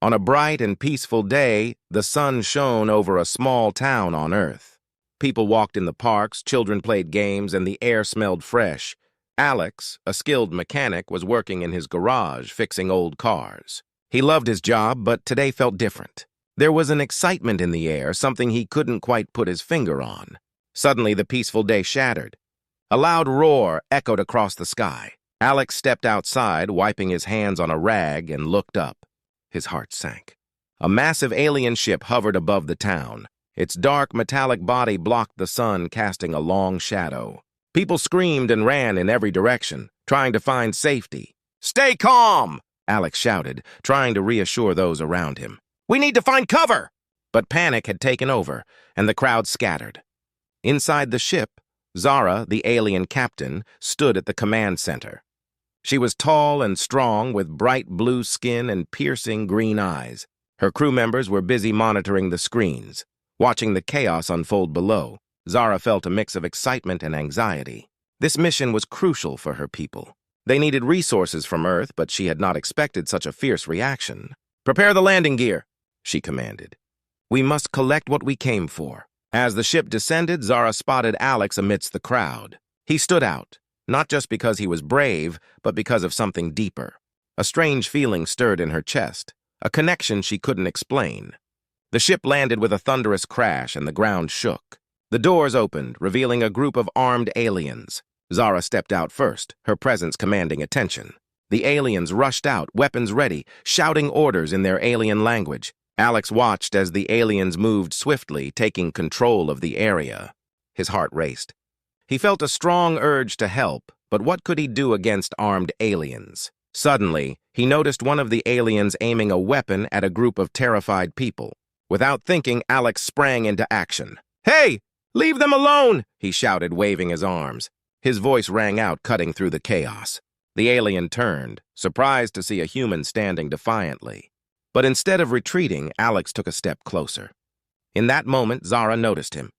On a bright and peaceful day, the sun shone over a small town on Earth. People walked in the parks, children played games, and the air smelled fresh. Alex, a skilled mechanic, was working in his garage fixing old cars. He loved his job, but today felt different. There was an excitement in the air, something he couldn't quite put his finger on. Suddenly, the peaceful day shattered. A loud roar echoed across the sky. Alex stepped outside, wiping his hands on a rag, and looked up. His heart sank. A massive alien ship hovered above the town. Its dark, metallic body blocked the sun, casting a long shadow. People screamed and ran in every direction, trying to find safety. "Stay calm!" Alex shouted, trying to reassure those around him. "We need to find cover!" But panic had taken over, and the crowd scattered. Inside the ship, Zara, the alien captain, stood at the command center. She was tall and strong, with bright blue skin and piercing green eyes. Her crew members were busy monitoring the screens. Watching the chaos unfold below, Zara felt a mix of excitement and anxiety. This mission was crucial for her people. They needed resources from Earth, but she had not expected such a fierce reaction. "Prepare the landing gear," she commanded. "We must collect what we came for." As the ship descended, Zara spotted Alex amidst the crowd. He stood out, not just because he was brave, but because of something deeper. A strange feeling stirred in her chest, a connection she couldn't explain. The ship landed with a thunderous crash and the ground shook. The doors opened, revealing a group of armed aliens. Zara stepped out first, her presence commanding attention. The aliens rushed out, weapons ready, shouting orders in their alien language. Alex watched as the aliens moved swiftly, taking control of the area. His heart raced. He felt a strong urge to help, but what could he do against armed aliens? Suddenly, he noticed one of the aliens aiming a weapon at a group of terrified people. Without thinking, Alex sprang into action. "Hey! Leave them alone!" he shouted, waving his arms. His voice rang out, cutting through the chaos. The alien turned, surprised to see a human standing defiantly. But instead of retreating, Alex took a step closer. In that moment, Zara noticed him.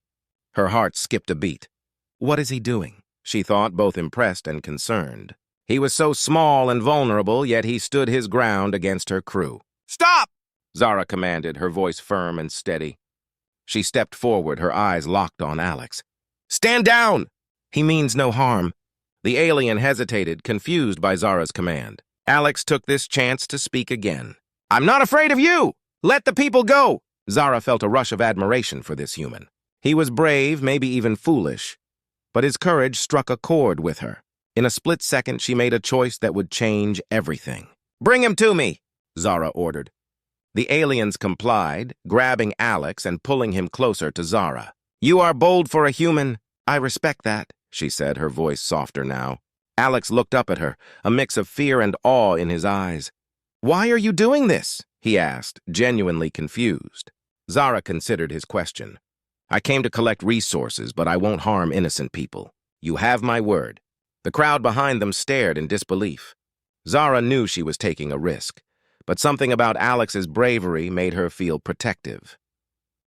Her heart skipped a beat. What is he doing? She thought, both impressed and concerned. He was so small and vulnerable, yet he stood his ground against her crew. "Stop!" Zara commanded, her voice firm and steady. She stepped forward, her eyes locked on Alex. "Stand down!" "He means no harm." The alien hesitated, confused by Zara's command. Alex took this chance to speak again. "I'm not afraid of you! Let the people go!" Zara felt a rush of admiration for this human. He was brave, maybe even foolish, but his courage struck a chord with her. In a split second, she made a choice that would change everything. "Bring him to me," Zara ordered. The aliens complied, grabbing Alex and pulling him closer to Zara. "You are bold for a human. I respect that," she said, her voice softer now. Alex looked up at her, a mix of fear and awe in his eyes. "Why are you doing this?" he asked, genuinely confused. Zara considered his question. "I came to collect resources, but I won't harm innocent people. You have my word." The crowd behind them stared in disbelief. Zara knew she was taking a risk, but something about Alex's bravery made her feel protective.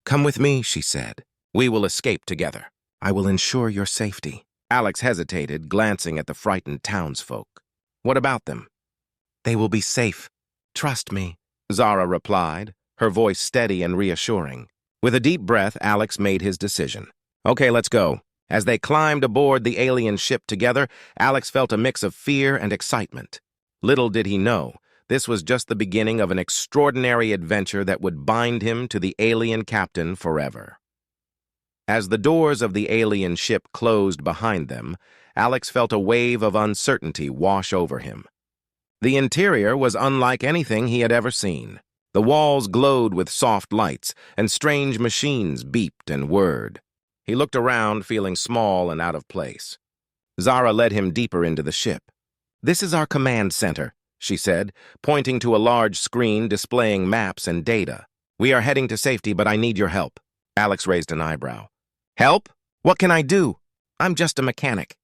"Come with me," she said. "We will escape together. I will ensure your safety." Alex hesitated, glancing at the frightened townsfolk. "What about them?" "They will be safe. Trust me," Zara replied, her voice steady and reassuring. With a deep breath, Alex made his decision. "Okay, let's go." As they climbed aboard the alien ship together, Alex felt a mix of fear and excitement. Little did he know, this was just the beginning of an extraordinary adventure that would bind him to the alien captain forever. As the doors of the alien ship closed behind them, Alex felt a wave of uncertainty wash over him. The interior was unlike anything he had ever seen. The walls glowed with soft lights, and strange machines beeped and whirred. He looked around, feeling small and out of place. Zara led him deeper into the ship. "This is our command center," she said, pointing to a large screen displaying maps and data. "We are heading to safety, but I need your help." Alex raised an eyebrow. "Help? What can I do?" "I'm just a mechanic."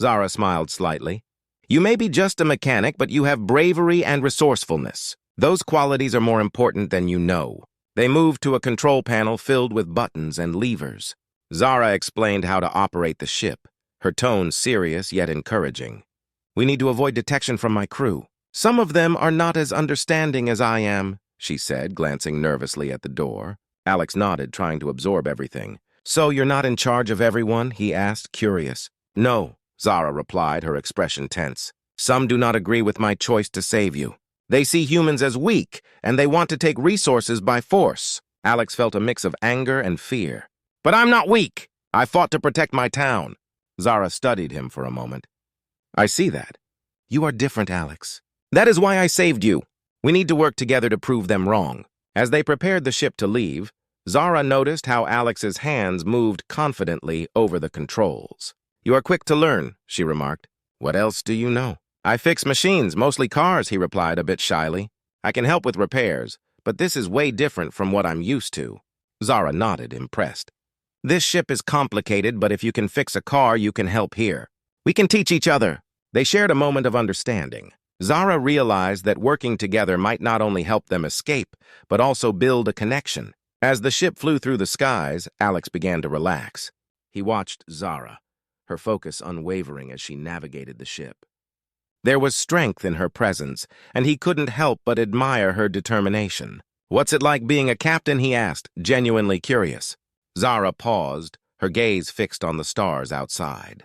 Zara smiled slightly. "You may be just a mechanic, but you have bravery and resourcefulness. Those qualities are more important than you know." They moved to a control panel filled with buttons and levers. Zara explained how to operate the ship, her tone serious yet encouraging. "We need to avoid detection from my crew. Some of them are not as understanding as I am," she said, glancing nervously at the door. Alex nodded, trying to absorb everything. So you're not in charge of everyone? He asked, curious. No, Zara replied, her expression tense. Some do not agree with my choice to save you. They see humans as weak, and they want to take resources by force. Alex felt a mix of anger and fear. But I'm not weak. I fought to protect my town. Zara studied him for a moment. I see that. You are different, Alex. That is why I saved you. We need to work together to prove them wrong. As they prepared the ship to leave, Zara noticed how Alex's hands moved confidently over the controls. You are quick to learn, she remarked. What else do you know? I fix machines, mostly cars, he replied a bit shyly. I can help with repairs, but this is way different from what I'm used to. Zara nodded, impressed. This ship is complicated, but if you can fix a car, you can help here. We can teach each other. They shared a moment of understanding. Zara realized that working together might not only help them escape, but also build a connection. As the ship flew through the skies, Alex began to relax. He watched Zara, her focus unwavering as she navigated the ship. There was strength in her presence, and he couldn't help but admire her determination. What's it like being a captain, he asked, genuinely curious. Zara paused, her gaze fixed on the stars outside.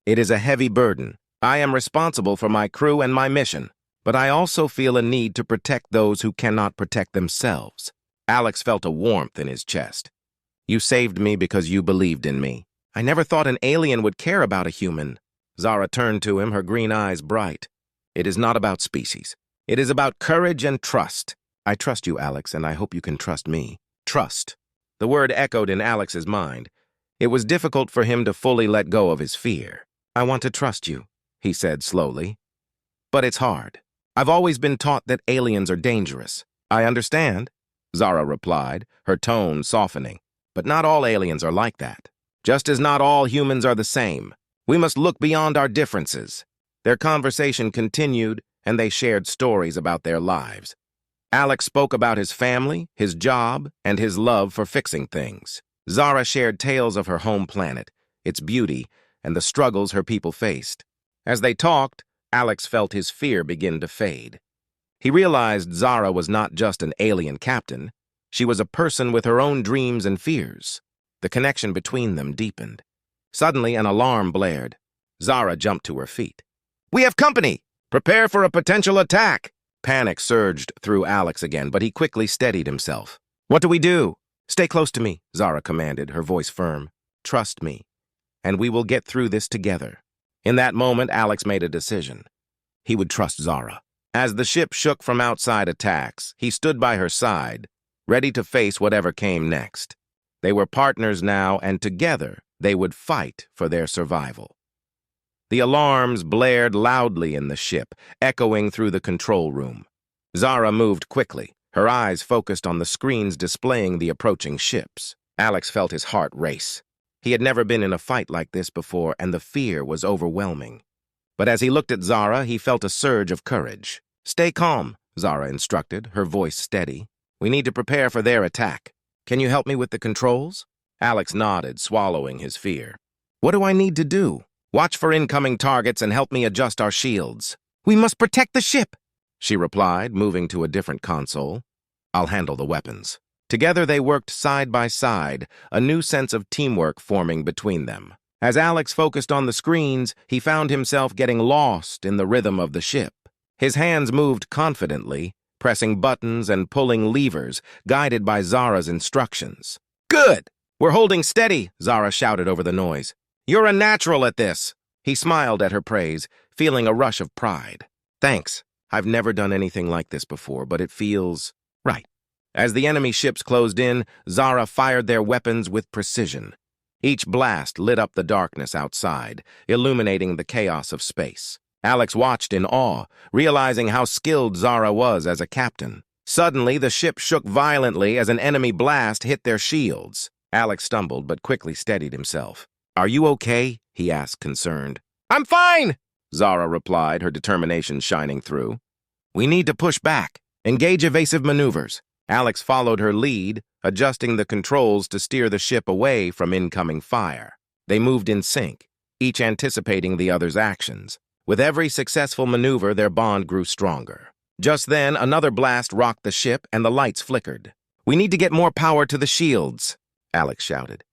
It is a heavy burden. I am responsible for my crew and my mission, but I also feel a need to protect those who cannot protect themselves. Alex felt a warmth in his chest. You saved me because you believed in me. I never thought an alien would care about a human. Zara turned to him, her green eyes bright. It is not about species. It is about courage and trust. I trust you, Alex, and I hope you can trust me. Trust. The word echoed in Alex's mind. It was difficult for him to fully let go of his fear. I want to trust you, he said slowly. But it's hard. I've always been taught that aliens are dangerous. I understand, Zara replied, her tone softening. But not all aliens are like that. Just as not all humans are the same. We must look beyond our differences. Their conversation continued, and they shared stories about their lives. Alex spoke about his family, his job, and his love for fixing things. Zara shared tales of her home planet, its beauty, and the struggles her people faced. As they talked, Alex felt his fear begin to fade. He realized Zara was not just an alien captain. She was a person with her own dreams and fears. The connection between them deepened. Suddenly, an alarm blared. Zara jumped to her feet. We have company! Prepare for a potential attack! Panic surged through Alex again, but he quickly steadied himself. What do we do? Stay close to me, Zara commanded, her voice firm. Trust me, and we will get through this together. In that moment, Alex made a decision. He would trust Zara. As the ship shook from outside attacks, he stood by her side, ready to face whatever came next. They were partners now, and together they would fight for their survival. The alarms blared loudly in the ship, echoing through the control room. Zara moved quickly, her eyes focused on the screens displaying the approaching ships. Alex felt his heart race. He had never been in a fight like this before, and the fear was overwhelming. But as he looked at Zara, he felt a surge of courage. Stay calm, Zara instructed, her voice steady. We need to prepare for their attack. Can you help me with the controls? Alex nodded, swallowing his fear. What do I need to do? Watch for incoming targets and help me adjust our shields. We must protect the ship, she replied, moving to a different console. I'll handle the weapons. Together they worked side by side, a new sense of teamwork forming between them. As Alex focused on the screens, he found himself getting lost in the rhythm of the ship. His hands moved confidently, pressing buttons and pulling levers, guided by Zara's instructions. Good! We're holding steady, Zara shouted over the noise. You're a natural at this. He smiled at her praise, feeling a rush of pride. Thanks. I've never done anything like this before, but it feels right. As the enemy ships closed in, Zara fired their weapons with precision. Each blast lit up the darkness outside, illuminating the chaos of space. Alex watched in awe, realizing how skilled Zara was as a captain. Suddenly, the ship shook violently as an enemy blast hit their shields. Alex stumbled, but quickly steadied himself. Are you okay? He asked, concerned. I'm fine, Zara replied, her determination shining through. We need to push back. Engage evasive maneuvers. Alex followed her lead, adjusting the controls to steer the ship away from incoming fire. They moved in sync, each anticipating the other's actions. With every successful maneuver, their bond grew stronger. Just then, another blast rocked the ship and the lights flickered. "We need to get more power to the shields," Alex shouted.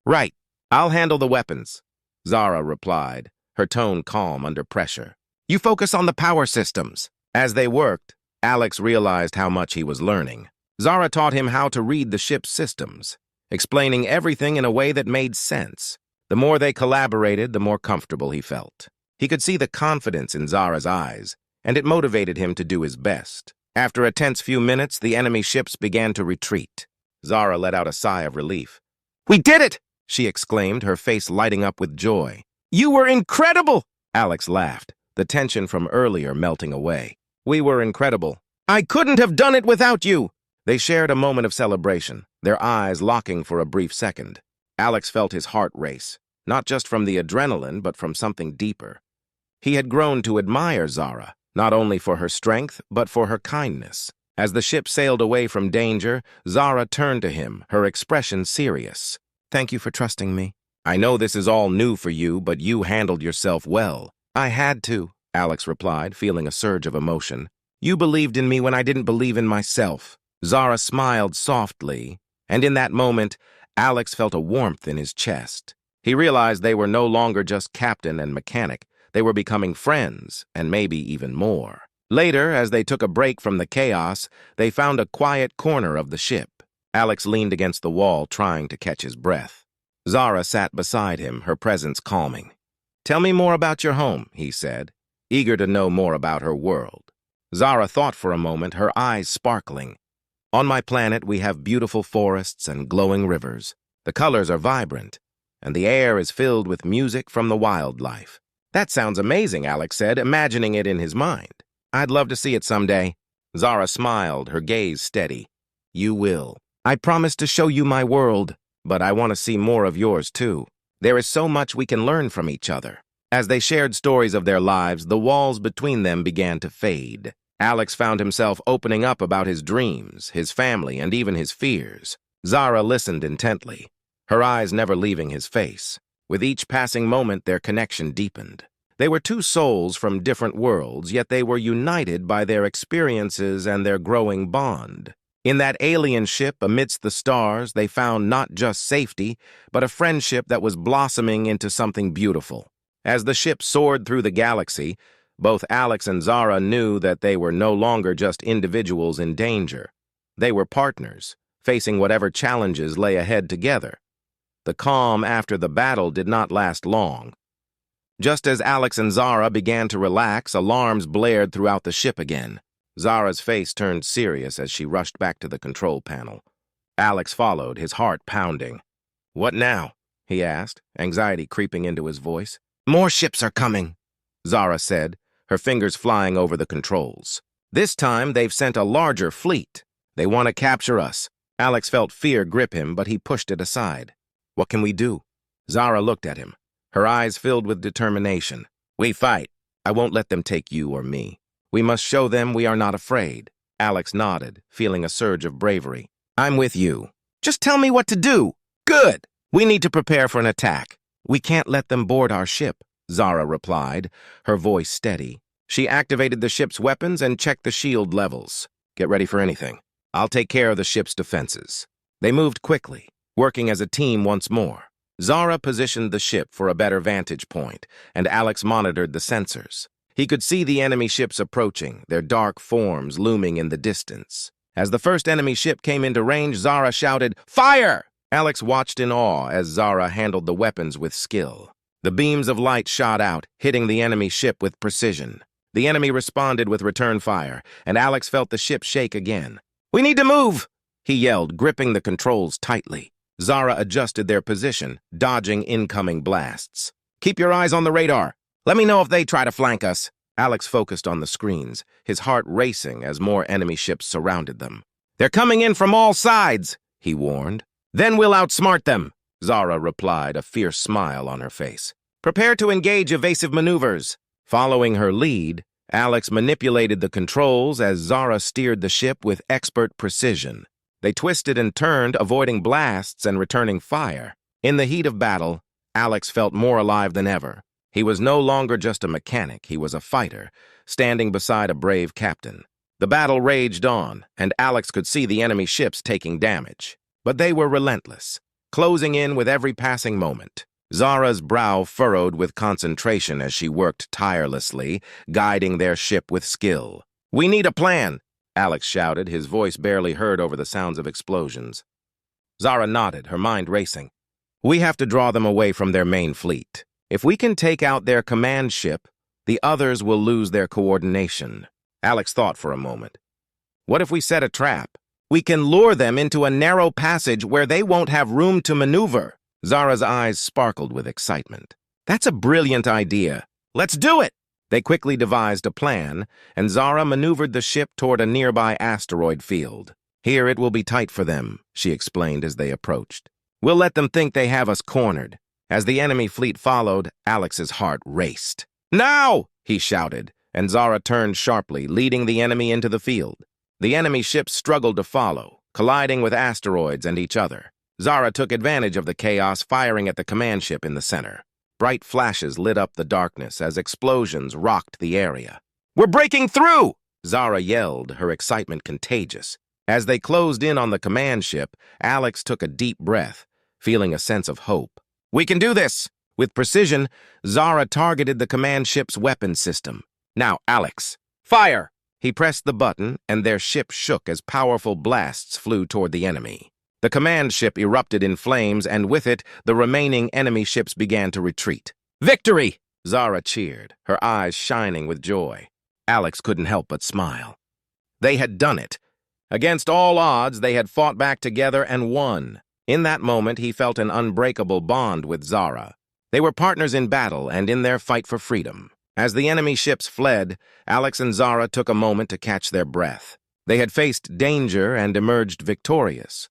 "Right. I'll handle the weapons," Zara replied, her tone calm under pressure. "You focus on the power systems." As they worked, Alex realized how much he was learning. Zara taught him how to read the ship's systems, explaining everything in a way that made sense. The more they collaborated, the more comfortable he felt. He could see the confidence in Zara's eyes, and it motivated him to do his best. After a tense few minutes, the enemy ships began to retreat. Zara let out a sigh of relief. "We did it!" she exclaimed, her face lighting up with joy. "You were incredible!" Alex laughed, the tension from earlier melting away. "We were incredible. I couldn't have done it without you!" They shared a moment of celebration, their eyes locking for a brief second. Alex felt his heart race, not just from the adrenaline, but from something deeper. He had grown to admire Zara, not only for her strength, but for her kindness. As the ship sailed away from danger, Zara turned to him, her expression serious. "Thank you for trusting me. I know this is all new for you, but you handled yourself well." "I had to," Alex replied, feeling a surge of emotion. "You believed in me when I didn't believe in myself." Zara smiled softly, and in that moment, Alex felt a warmth in his chest. He realized they were no longer just captain and mechanic. They were becoming friends, and maybe even more. Later, as they took a break from the chaos, they found a quiet corner of the ship. Alex leaned against the wall, trying to catch his breath. Zara sat beside him, her presence calming. "Tell me more about your home," he said, eager to know more about her world. Zara thought for a moment, her eyes sparkling. "On my planet, we have beautiful forests and glowing rivers. The colors are vibrant, and the air is filled with music from the wildlife." "That sounds amazing," Alex said, imagining it in his mind. "I'd love to see it someday." Zara smiled, her gaze steady. "You will. I promise to show you my world, but I want to see more of yours, too. There is so much we can learn from each other." As they shared stories of their lives, the walls between them began to fade. Alex found himself opening up about his dreams, his family, and even his fears. Zara listened intently, her eyes never leaving his face. With each passing moment, their connection deepened. They were two souls from different worlds, yet they were united by their experiences and their growing bond. In that alien ship amidst the stars, they found not just safety, but a friendship that was blossoming into something beautiful. As the ship soared through the galaxy, both Alex and Zara knew that they were no longer just individuals in danger. They were partners, facing whatever challenges lay ahead together. The calm after the battle did not last long. Just as Alex and Zara began to relax, alarms blared throughout the ship again. Zara's face turned serious as she rushed back to the control panel. Alex followed, his heart pounding. "What now?" he asked, anxiety creeping into his voice. "More ships are coming," Zara said, her fingers flying over the controls. "This time they've sent a larger fleet. They want to capture us." Alex felt fear grip him, but he pushed it aside. "What can we do?" Zara looked at him, her eyes filled with determination. "We fight. I won't let them take you or me. We must show them we are not afraid." Alex nodded, feeling a surge of bravery. "I'm with you. Just tell me what to do." "Good. We need to prepare for an attack." "We can't let them board our ship," Zara replied, her voice steady. She activated the ship's weapons and checked the shield levels. "Get ready for anything. I'll take care of the ship's defenses." They moved quickly, working as a team once more. Zara positioned the ship for a better vantage point, and Alex monitored the sensors. He could see the enemy ships approaching, their dark forms looming in the distance. As the first enemy ship came into range, Zara shouted, "Fire!" Alex watched in awe as Zara handled the weapons with skill. The beams of light shot out, hitting the enemy ship with precision. The enemy responded with return fire, and Alex felt the ship shake again. "We need to move!" he yelled, gripping the controls tightly. Zara adjusted their position, dodging incoming blasts. "Keep your eyes on the radar. Let me know if they try to flank us." Alex focused on the screens, his heart racing as more enemy ships surrounded them. "They're coming in from all sides," he warned. "Then we'll outsmart them," Zara replied, a fierce smile on her face. "Prepare to engage evasive maneuvers." Following her lead, Alex manipulated the controls as Zara steered the ship with expert precision. They twisted and turned, avoiding blasts and returning fire. In the heat of battle, Alex felt more alive than ever. He was no longer just a mechanic, he was a fighter, standing beside a brave captain. The battle raged on, and Alex could see the enemy ships taking damage. But they were relentless, closing in with every passing moment. Zara's brow furrowed with concentration as she worked tirelessly, guiding their ship with skill. "We need a plan," Alex shouted, his voice barely heard over the sounds of explosions. Zara nodded, her mind racing. "We have to draw them away from their main fleet. If we can take out their command ship, the others will lose their coordination." Alex thought for a moment. "What if we set a trap? We can lure them into a narrow passage where they won't have room to maneuver." Zara's eyes sparkled with excitement. "That's a brilliant idea. Let's do it!" They quickly devised a plan, and Zara maneuvered the ship toward a nearby asteroid field. "Here it will be tight for them," she explained as they approached. "We'll let them think they have us cornered." As the enemy fleet followed, Alex's heart raced. "Now!" he shouted, and Zara turned sharply, leading the enemy into the field. The enemy ships struggled to follow, colliding with asteroids and each other. Zara took advantage of the chaos, firing at the command ship in the center. Bright flashes lit up the darkness as explosions rocked the area. "We're breaking through!" Zara yelled, her excitement contagious. As they closed in on the command ship, Alex took a deep breath, feeling a sense of hope. "We can do this!" With precision, Zara targeted the command ship's weapon system. "Now, Alex, fire!" He pressed the button, and their ship shook as powerful blasts flew toward the enemy. The command ship erupted in flames, and with it, the remaining enemy ships began to retreat. "Victory!" Zara cheered, her eyes shining with joy. Alex couldn't help but smile. They had done it. Against all odds, they had fought back together and won. In that moment, he felt an unbreakable bond with Zara. They were partners in battle and in their fight for freedom. As the enemy ships fled, Alex and Zara took a moment to catch their breath. They had faced danger and emerged victorious.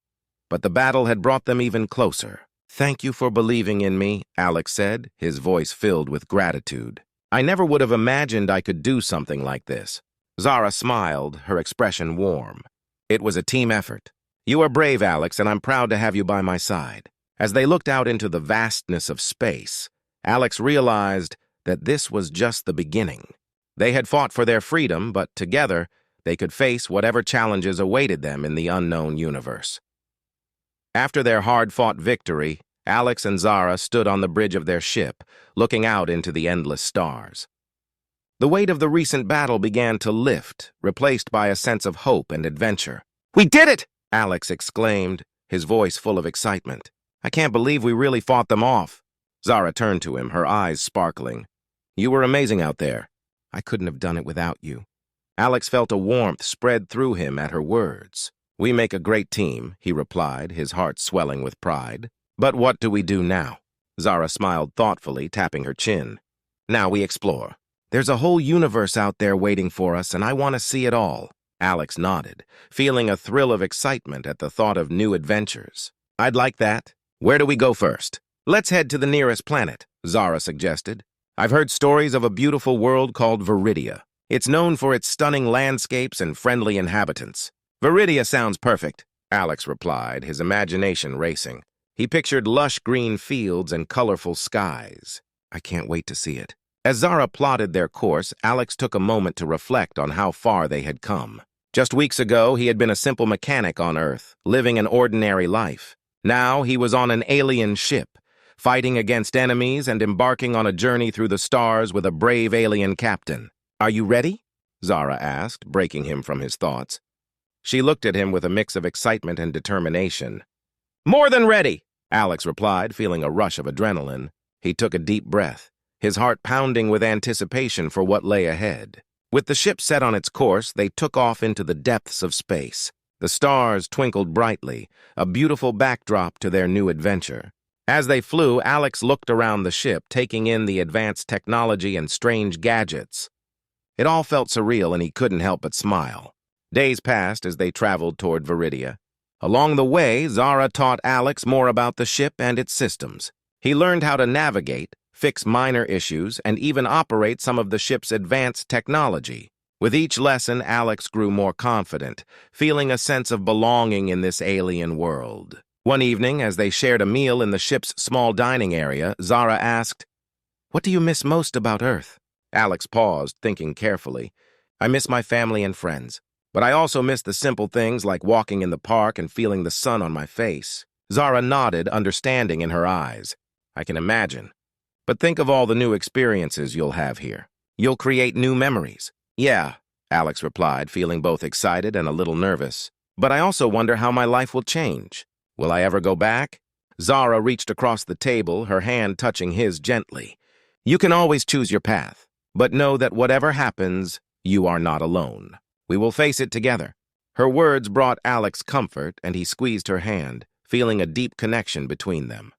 But the battle had brought them even closer. "Thank you for believing in me," Alex said, his voice filled with gratitude. "I never would have imagined I could do something like this." Zara smiled, her expression warm. "It was a team effort. You are brave, Alex, and I'm proud to have you by my side." As they looked out into the vastness of space, Alex realized that this was just the beginning. They had fought for their freedom, but together, they could face whatever challenges awaited them in the unknown universe. After their hard-fought victory, Alex and Zara stood on the bridge of their ship, looking out into the endless stars. The weight of the recent battle began to lift, replaced by a sense of hope and adventure. "We did it!" Alex exclaimed, his voice full of excitement. "I can't believe we really fought them off." Zara turned to him, her eyes sparkling. "You were amazing out there. I couldn't have done it without you." Alex felt a warmth spread through him at her words. "We make a great team," he replied, his heart swelling with pride. "But what do we do now?" Zara smiled thoughtfully, tapping her chin. "Now we explore. There's a whole universe out there waiting for us, and I want to see it all." Alex nodded, feeling a thrill of excitement at the thought of new adventures. "I'd like that. Where do we go first?" "Let's head to the nearest planet," Zara suggested. "I've heard stories of a beautiful world called Viridia. It's known for its stunning landscapes and friendly inhabitants." "Viridia sounds perfect," Alex replied, his imagination racing. He pictured lush green fields and colorful skies. "I can't wait to see it." As Zara plotted their course, Alex took a moment to reflect on how far they had come. Just weeks ago, he had been a simple mechanic on Earth, living an ordinary life. Now he was on an alien ship, fighting against enemies and embarking on a journey through the stars with a brave alien captain. "Are you ready?" Zara asked, breaking him from his thoughts. She looked at him with a mix of excitement and determination. "More than ready," Alex replied, feeling a rush of adrenaline. He took a deep breath, his heart pounding with anticipation for what lay ahead. With the ship set on its course, they took off into the depths of space. The stars twinkled brightly, a beautiful backdrop to their new adventure. As they flew, Alex looked around the ship, taking in the advanced technology and strange gadgets. It all felt surreal, and he couldn't help but smile. Days passed as they traveled toward Viridia. Along the way, Zara taught Alex more about the ship and its systems. He learned how to navigate, fix minor issues, and even operate some of the ship's advanced technology. With each lesson, Alex grew more confident, feeling a sense of belonging in this alien world. One evening, as they shared a meal in the ship's small dining area, Zara asked, "What do you miss most about Earth?" Alex paused, thinking carefully. "I miss my family and friends. But I also miss the simple things like walking in the park and feeling the sun on my face. Zara nodded, understanding in her eyes. I can imagine. But think of all the new experiences you'll have here. You'll create new memories. Yeah, Alex replied, feeling both excited and a little nervous. But I also wonder how my life will change. Will I ever go back? Zara reached across the table, her hand touching his gently. You can always choose your path, but know that whatever happens, you are not alone. We will face it together. Her words brought Alex comfort, and he squeezed her hand, feeling a deep connection between them.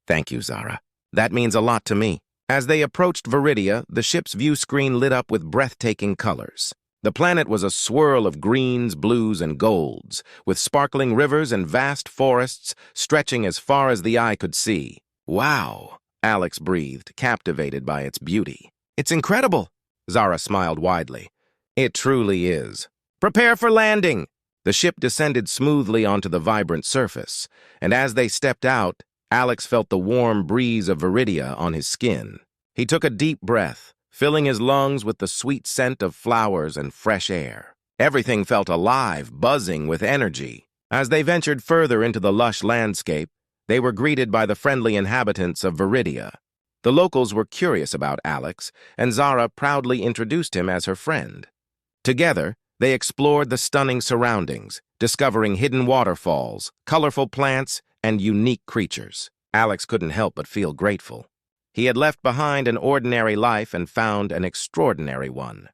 Thank you, Zara. That means a lot to me. As they approached Viridia, the ship's view screen lit up with breathtaking colors. The planet was a swirl of greens, blues, and golds, with sparkling rivers and vast forests stretching as far as the eye could see. Wow, Alex breathed, captivated by its beauty. It's incredible, Zara smiled widely. It truly is. Prepare for landing! The ship descended smoothly onto the vibrant surface, and as they stepped out, Alex felt the warm breeze of Viridia on his skin. He took a deep breath, filling his lungs with the sweet scent of flowers and fresh air. Everything felt alive, buzzing with energy. As they ventured further into the lush landscape, they were greeted by the friendly inhabitants of Viridia. The locals were curious about Alex, and Zara proudly introduced him as her friend. Together, they explored the stunning surroundings, discovering hidden waterfalls, colorful plants, and unique creatures. Alex couldn't help but feel grateful. He had left behind an ordinary life and found an extraordinary one.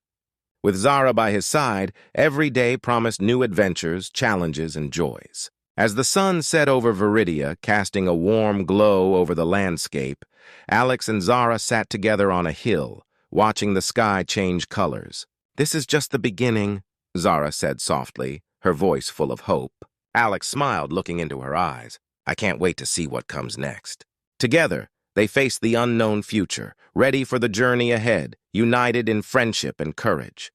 With Zara by his side, every day promised new adventures, challenges, and joys. As the sun set over Viridia, casting a warm glow over the landscape, Alex and Zara sat together on a hill, watching the sky change colors. This is just the beginning, Zara said softly, her voice full of hope. Alex smiled, looking into her eyes. I can't wait to see what comes next. Together, they faced the unknown future, ready for the journey ahead, united in friendship and courage.